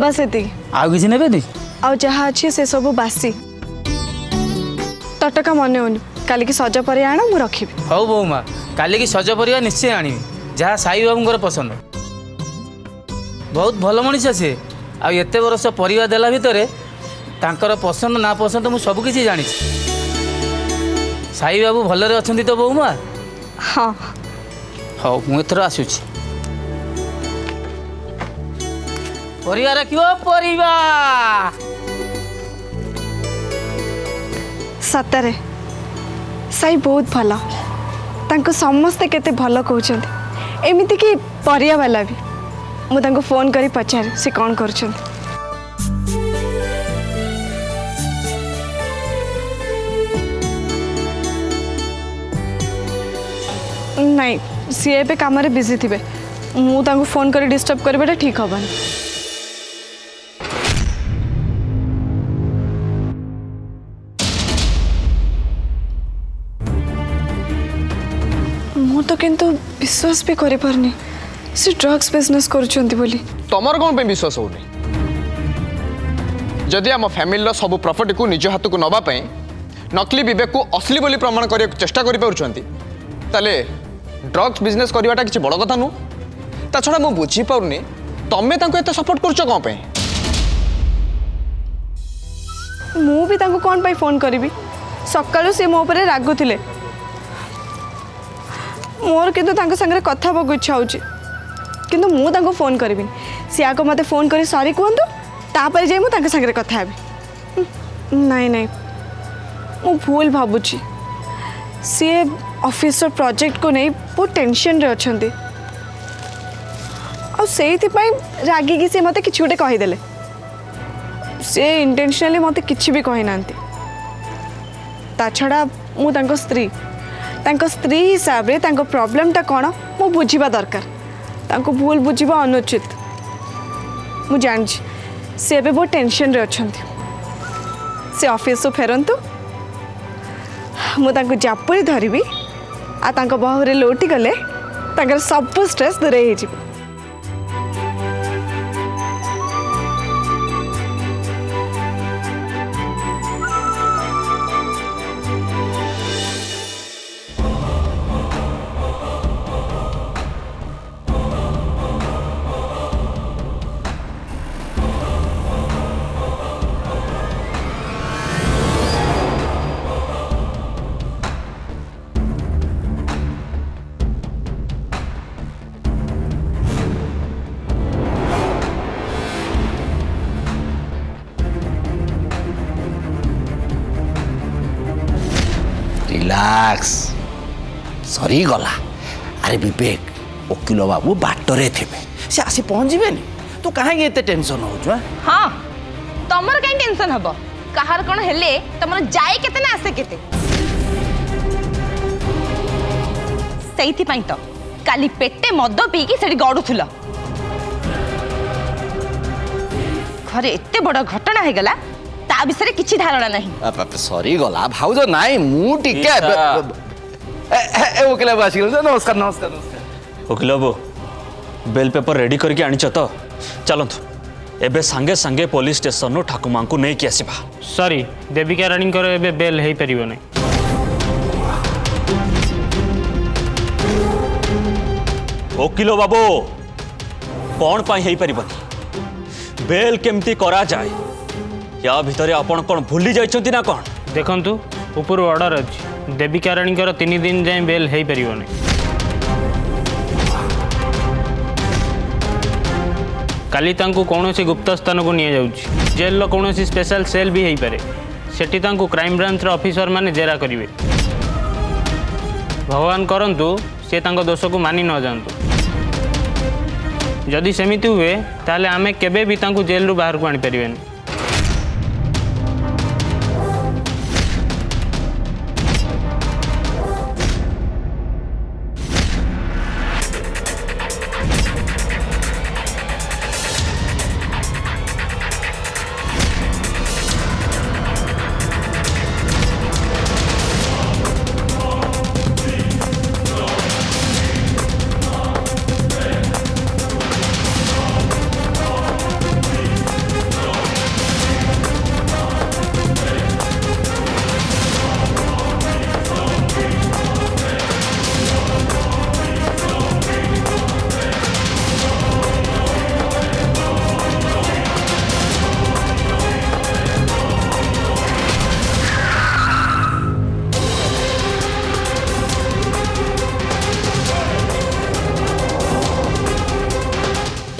बस एति आउ किसी नेबे नी आउ जहाँ अच्छी से सब बासी तटका मन होनी काली की सज पर आण मु रखी हौ बो माँ काली की सज परिया निश्चय आनी जहाँ साई बाबूंकर पसंद बहुत भल मनीषा सी आ एत वर्ष परिवा देला भितर तांकर पसंद ना पसंद मु सब किसी जानी साई बाबू भलरे अछंती तो बो माँ हाँ हौ मु एथर आसुची परिवा रखियो परिवा सतरे साई बहुत भल तांको समस्ते केते भल कहउछंती एमिति कि परिया वाला भी मु तांको फोन करी पचारे से कौन करूछंती नहीं सी ए पे काम रे बिजी थिबे मु तांको फोन करी डिस्टर्ब करबेटा ठीक हबन मु तो किंतु विश्वास भी करि परनी से ड्रग्स बिजनेस करूछंती बोली तमर कौन पे विश्वास होनी जदि आम फैमिली सब प्रॉपर्टी को निज हाथ को नवा पे नकली विवेक को असली बोली प्रमाण करने चेष्टा करें ड्रग्स बिजनेस करवाटा किसी बड़ कथा नु ता छड़ा मु बुझी पाउनी तमे तांको एते सपोर्ट करछ कोन पे मु भी तांको कोन पाई फोन करिवि सकाळु से मो ऊपर रागुथिले मोर किंतु तांको संगे कथा बगु इच्छा होची किंतु मु तांको फोन करिवि सी आको मते फोन करी सॉरी कहंतु तापर जे मु तांको संगे कथा हेबी नहीं नहीं मु भूल भाबुची सी ऑफिसर प्रोजेक्ट को नहीं बहुत टेंशन रे अछंती और सेही पाई रागी की से मते किछ गोटे कहि देले से इंटेंशनली मते किछ भी कहि नांती ता छड़ा मु तांको स्त्री हिसाब रे तांको प्रॉब्लम ता कोन मु बुझिबा दरकार तांको भूल बुझिबा अनुचित मु जानछि से एबे बहुत टेंशन रे अछंती से ऑफिस से फेरंतु मु तांको जापुरी धरिबी आ तांको बाहुरे लोटी गले तांकर सब स्ट्रेस दूर हो जिवो रिलैक्स सरी गला अरे विवेक वकील बाबू बाटरे थे से आसी पहुँचे तू कहीं एत टेंशन हो हाँ तमर कहीं टेंशन हम कहार कौन हेले तमर जाए केते ना आसे केते सही पाई तो काली पेटे मद पीकी सेठी गड़ुथुला घरे एते बड़ घटना है गला ता विषय किछि धारणा नहीं सरी गला भाउज नाई मु टिके वकील बाबू आसी नमस्कार नमस्कार नमस्कार वकील बाबू बेल पेपर रेडी करके आनी तो चलतु एबे सांगे सांगे पुलिस स्टेशन नु ठाकुमा को नहीं कि आसीबा सॉरी देविका रानी कर एबे बेल हे परिबो नै वकील बाबू कौन पाई हे परिबनी बेल केमती करा जाए या भितरे आपण कौन भूली जाइछंती ना कौन देखंतु ऊपर ऑर्डर अछि देविका रानी कर 3 दिन जाए बेल हे परिबो नै काली तांको कौनसी गुप्त स्थान को निया जाउछि जेल लो कौनसी स्पेशल सेल भी हेई पारे सेठी तांको क्राइम ब्रांच रो ऑफिसर माने जेरा करिवे भगवान करंतु से तांको दोष को मानि न जानतु जदि सेमिति हुए ताले आमे केबे भी तांको जेल रु बाहर को आनी परिबेनी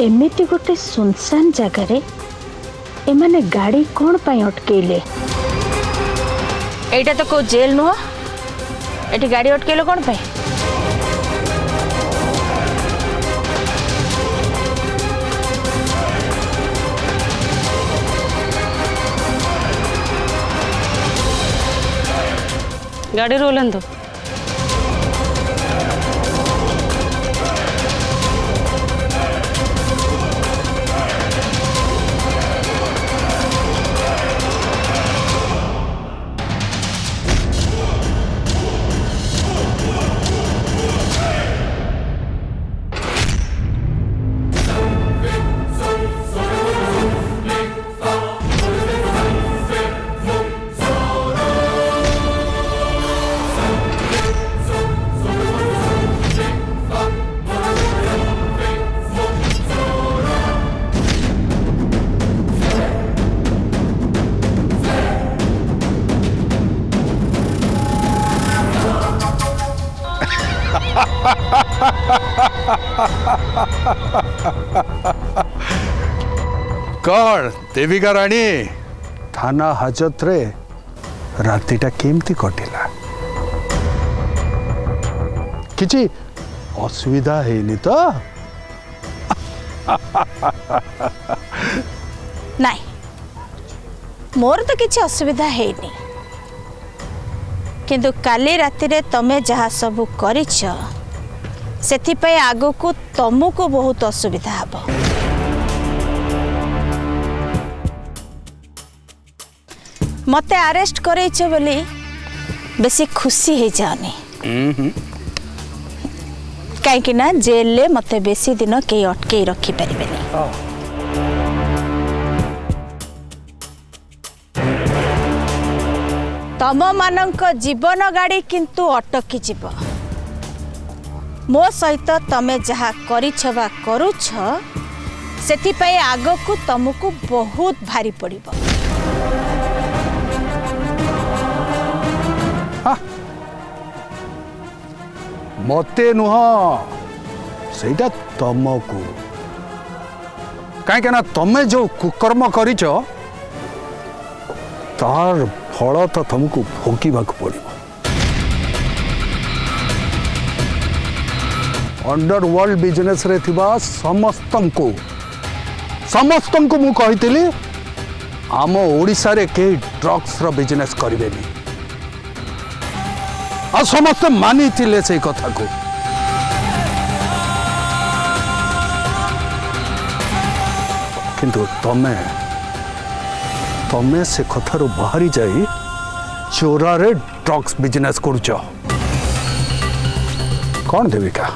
एमिति गोटे सुनसान जगार एमाने गाड़ी कौन पाई अटकेले? एटा तो को जेल नुह एटी गाड़ी अटकेलो कौन पाई? गाड़ी रोलन दो। कौन देविका राणी थाना हाजत रे रातिटा केमती कटिला? किछि असुविधा हेनी तो? नहीं मोर तो किसी असुविधा हेनी, किंतु काली राति रे तमे जहा सब करिछ सेथिपय आगो को तुमको बहुत असुविधा हबो। मते अरेस्ट करैछ बोली बेसी खुशी हे जानी, कहीं ना जेल ले मते बेसी दिन के अटके रखी परिबेनी। तम मानक जीवन गाड़ी किंतु अटकी जीव। मो सहित तमे जहा करिछ बा करूछ सेथिपय आगको तुमको बहुत भारी पड़िबो। मते नुह सेटा तुमको, कहीं तमे जो कुकर्म करिछ तार फल तो तुमको भोगिबाक पड़िबो। अंडरवर्ल्ड बिजनेस रे थिबा समस्तंको मु कहितली आम ओडिसा रे के ड्रग्स रो बिजनेस करिवेनी, आ समस्त मानी थिले से कथा को। किंतु तमे से कथारू बाहरी जाई चोरा रे ड्रग्स बिजनेस करूछ। कौन देविका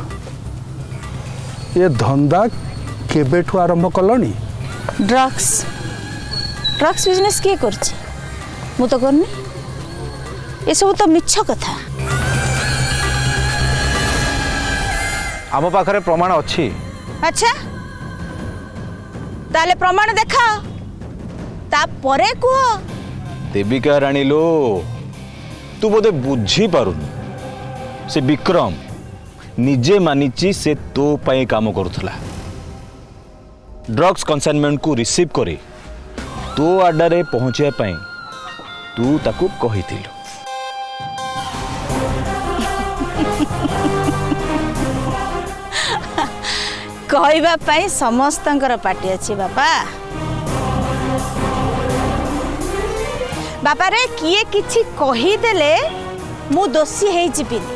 ये धंदा केबेठू आरंभ कलनी? ड्रग्स बिजनेस किए करछि? मु तो करनी, ये सब तो मिछ कथा। आम पाखरे प्रमाण अच्छी। अच्छा ताले प्रमाण देखाओ, ता परे कुह। देविका राणी लो तू बोधे बुझी पारुनी, से विक्रम निजे मानिची से तो पाई काम करुथला। ड्रग्स कन्साइनमेंट को रिसीव करे तो आडारे पहुंचे पाई तू ताकू कहिथिलु। कहवा पाई समस्तंकर पार्टी अच्छी बापा। बापा रे किए किछि कहीदेले मु दोषी है जीविनी।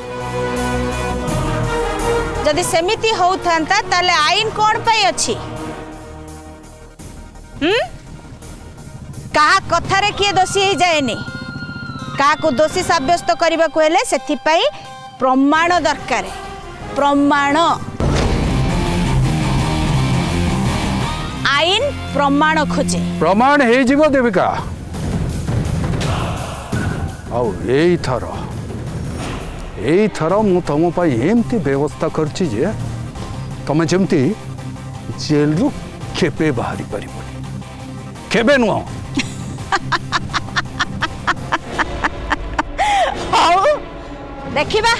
जदि सेमिति होउथांता ताले आईन कौन पाई अच्छी? कहा कथा रे किए दोषी है जाएनी? कहा को दोषी साब्यस्त करबा को हेले सेथि पाई प्रमाण दरकार। प्रमाण आईन प्रमाण खोजे। प्रमाण हे जीवो देविका। आउ एई थर मु तुम पाई एमती व्यवस्था करछि जे तमे जेमती जेल रु केबे बाहरी परिबो। केबे नुह। हौ देखिबा,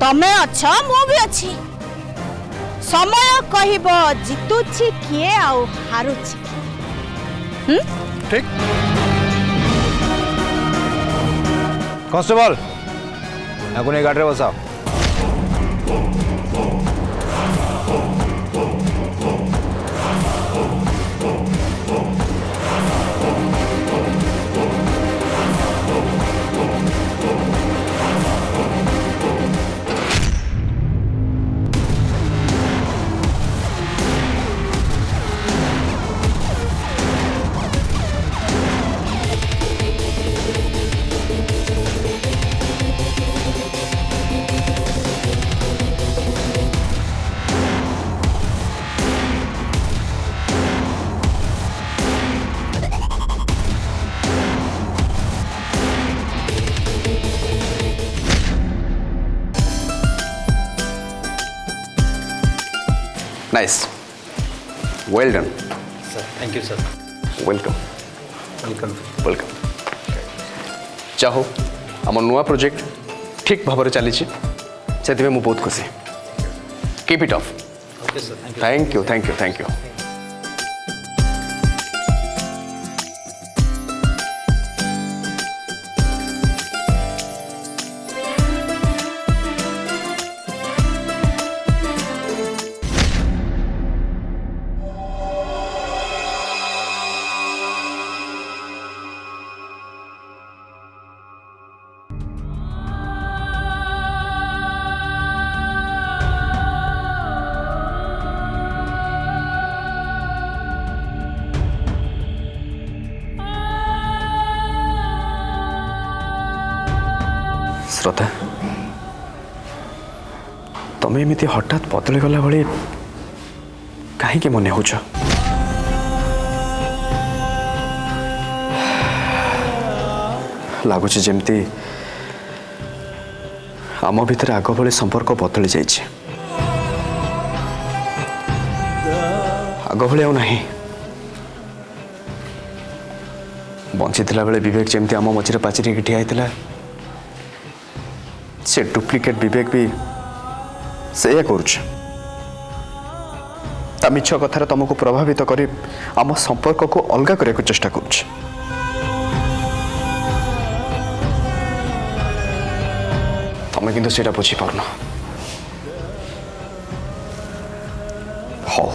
तमे अच्छा मु भी अच्छी। समय कहिब जितुछि किए आउ हारुछि किए। ठीक कांस्टेबल आपको नहीं गाड़ी बसाओ। Nice well done sir thank you sir welcome welcome welcome चाहो आम नुआ प्रोजेक्ट ठीक भाव चली से मैं बहुत खुशी keep it off okay sir thank you thank you thank you thank you Shraddha तमें एमती हठात बदली गला भाई कहीं मन हो लगुच जमती आम भीतर आग भाई संपर्क बदली जाइए आग भाई नहीं बंची बेले विवेक जमती आम मझे पाचेरी ठिया होता से डुप्लिकेट विवेक भी से करुच मिछ कथार तुमको प्रभावित कर आम संपर्क को अलग करने को चेष्टा करुच तमें किंतु सेटा बुझी पारना हाँ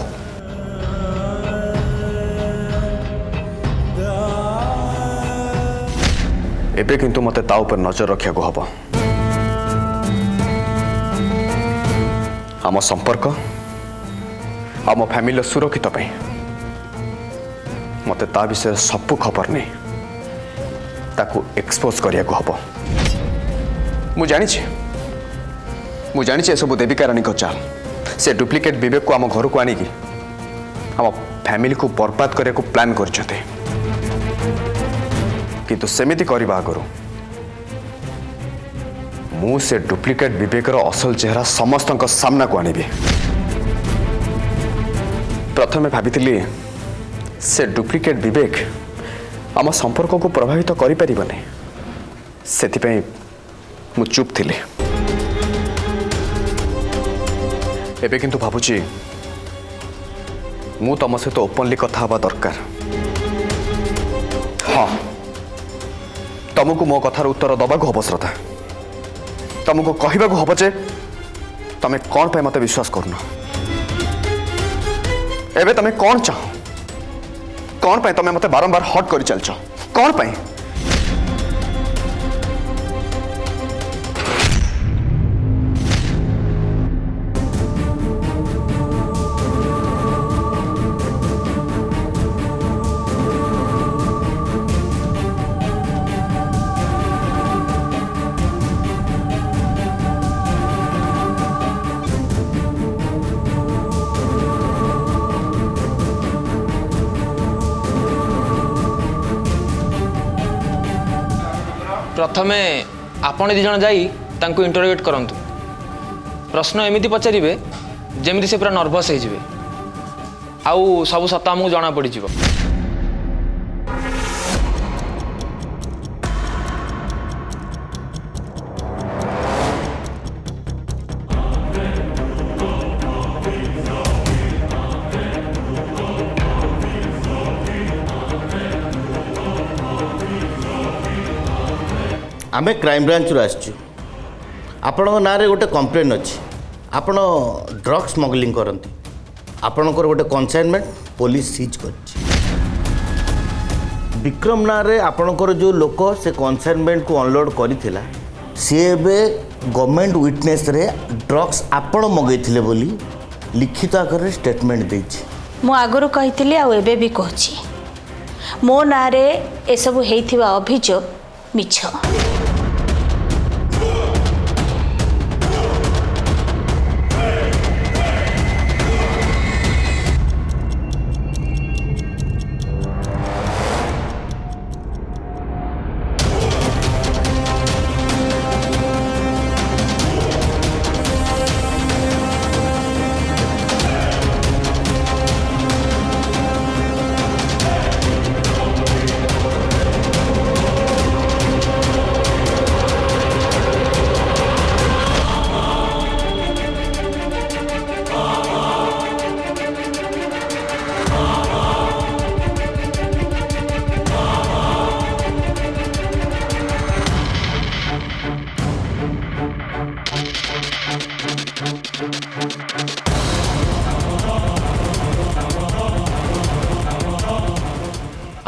एबे किंतु मते ता ऊपर नजर रखा को हबो आम संपर्क आम फैमिली सुरक्षित मत ता विषय सबू खबर नहीं ताकू एक्सपोज करिया को हबो मु जानी सब देविका रानी को चाल से डुप्लिकेट विवेक को आम घर को आनिकी आम फैमिली को बर्बाद करने को प्लान करछते किंतु सेमिति करबा आगरू मु से डुप्लिकेट विवेकर असल चेहरा समस्त सामना को आनिबी प्रथम भाभी से डुप्लिकेट विवेक आम संपर्क को प्रभावित करि परिबने सेथिपई मु चुप थिले एबे किंतु भाबुची मु तम सहित ओपनली कथा हवा दरकार हाँ तुमको मो कथार उत्तर दबाक हम श्रद्धा तुमको कहवाक हम जे तुम कौन पे मत विश्वास करना एबे तुम कौन चाह कौन पे तुम मत बारंबार हट कर चलच कौन पे प्रथमे आपण दी जन जाई तांको इंटरोगेट करंतु प्रश्न एमिति पचारिबे जेमिति से पूरा नर्भस हो जिवे आउ सब सत्ता हमକୁ जଣା पड़ी जिवो आमे क्राइम ब्रांच रू आसचु आपण ना रे गोटे कंप्लेन अच्छी आपण ड्रग्स स्मगलिंग करती आपणकर गोटे कनसाइनमेंट पुलिस सीज कर विक्रम ना रे आपणकर जो लोक से कनसाइनमेंट को अनलोड करिथिला सी गवर्नमेंट विटनेस रे ड्रग्स आपण मगैथिले बोली लिखित आकार रे स्टेटमेंट देछि मु आगुरु कहिथिली आ एबे भी कहछि मो नारे ए सब हेइथिबा अभियोग मिछ।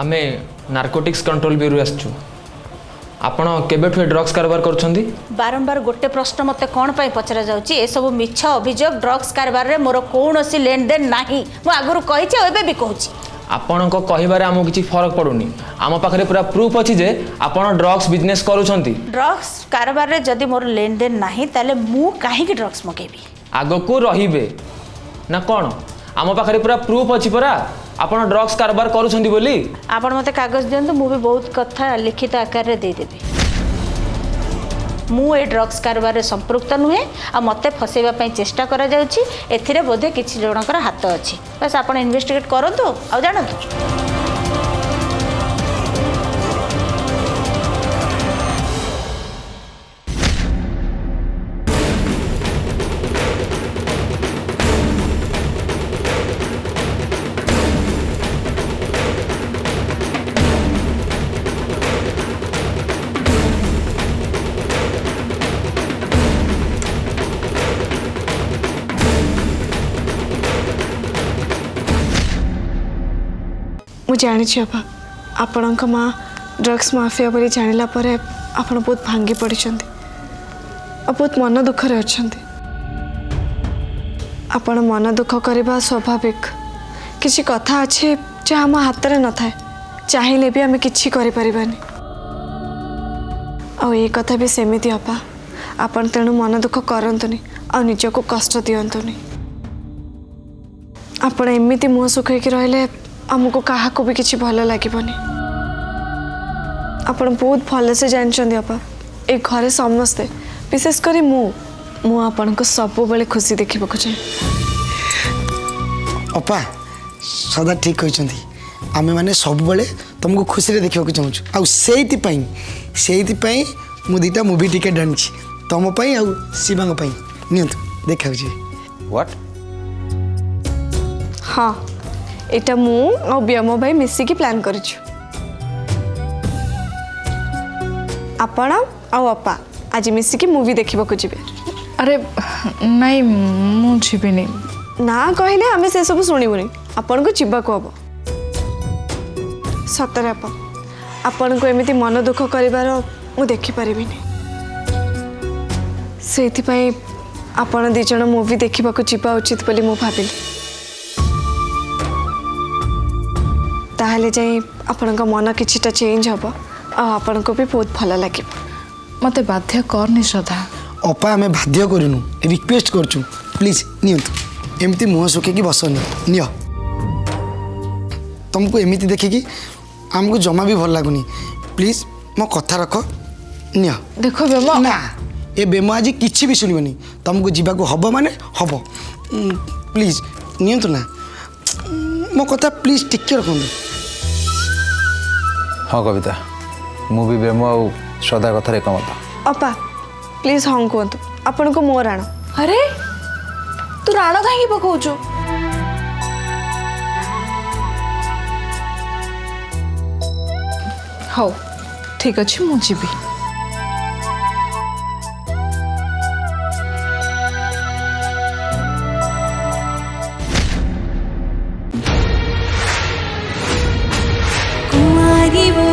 आमे नार्कोटिक्स कंट्रोल ब्यूरो आसचु आपण केबेठु ड्रग्स कारोबार करछंदी बारंबार गोटे प्रश्न मते कोन पई पचरा जाउची ए सब मिछ अभियोग ड्रग्स कारोबार रे मोर कोनोसी लेन देन नाही मु आगुरु कहिछि एबे भी कहूची आपण को कहिबारे हमो किछि फरक पडुनी आम पाखरे पूरा प्रूफ अछि जे आपण ड्रग्स बिजनेस करूछंती ड्रग्स कारोबार रे जदी मोर लेन देन नाही ताले मु काहे कि ड्रग्स मगेबी आगो को रहिबे ना कोन आम पाखरे पूरा प्रूफ अछि परा आपण ड्रग्स कारोबार करूछंती बोली आपण मते कागज दियंतु मु भी बहुत कथा लिखित आकार रे दे देबी मु ए ड्रग्स कारोबार रे संपृक्त नुहे आ मते फसेबा पई चेष्टा करा जाउची एथिरे बोधे किछि जणकर हाथ अछि बस आपण इन्वेस्टिगेट करंतु आ जानंतु मु जानी अपा आपण माँ ड्रग्स माफिया बोली जानिला परे आपण बहुत भांगी पड़ी और बहुत मन दुखरे अच्छा आपण मन दुख करवा स्वाभाविक किसी कथा अच्छे जहाँ आम हाथ में न थाए चाहिए भी आम कि आई कथा भी सेमती अपा आपण तेणु मन दुख करतुनि आ निजको कष्ट दिंतुनि आपण एमती मुँह सुखैकी रहिले आमको क्या भी किसी भल लगे आपण बहुत भल से जानते अपा ए घरे समस्ते विशेषकर मुझे को सब बेले खुशी देखा चाहे अपा सदा ठीक कहते आमे माने सब बेले तुमको खुशी देखा चाहूँ आईपाई मु दीटा मूवी टिकेट आनी तुम आ शिवांग नियंतु देखा व्हाट हाँ एटा मु और ब्यामो भाई मिसिकी प्लान करिछु आपण और अपा आज मिसिकी मूवी देखिबा को जिबे अरे नहीं मु छिबिनी ना कहले हमें से सब सुनिबुनी आपण को जिबा को हबो सतरे अपा आपण को एमिति मन दुख करिवार मु देखि परिबिनी सेथि पई आपण दी जण मूवी देखिबा को जिबा उचित बोली मु भाबिली ताहले जाई आपण का मन किछिटा चेंज हबो आ आपण को भी बहुत भल लगे मते बाध्य करनी श्रद्धा अपा आमे बाध्य करूनु रिक्वेस्ट करछु प्लीज नियंतु एमती मुह सुखे की बसनी नियो तुमको एमती देखे कि हमको जमा भी भल लागुनी प्लीज मो कथा रख नियो देखो बेमो ना ए बेमो आज किछि भी सुनिबनी तुमको जीवा को हबो माने हबो प्लीज नियंतु ना मो कथा प्लीज टिके रखंदु हाँ कविता मु भी बेमो आ श्रद्धा कथार एकमत अपा प्लीज हाँ कहतु आपण को मोर राण अरे तू राण कहीं पकाउछु हौ ठीक अच्छे मु जीवी ଲାଗିବ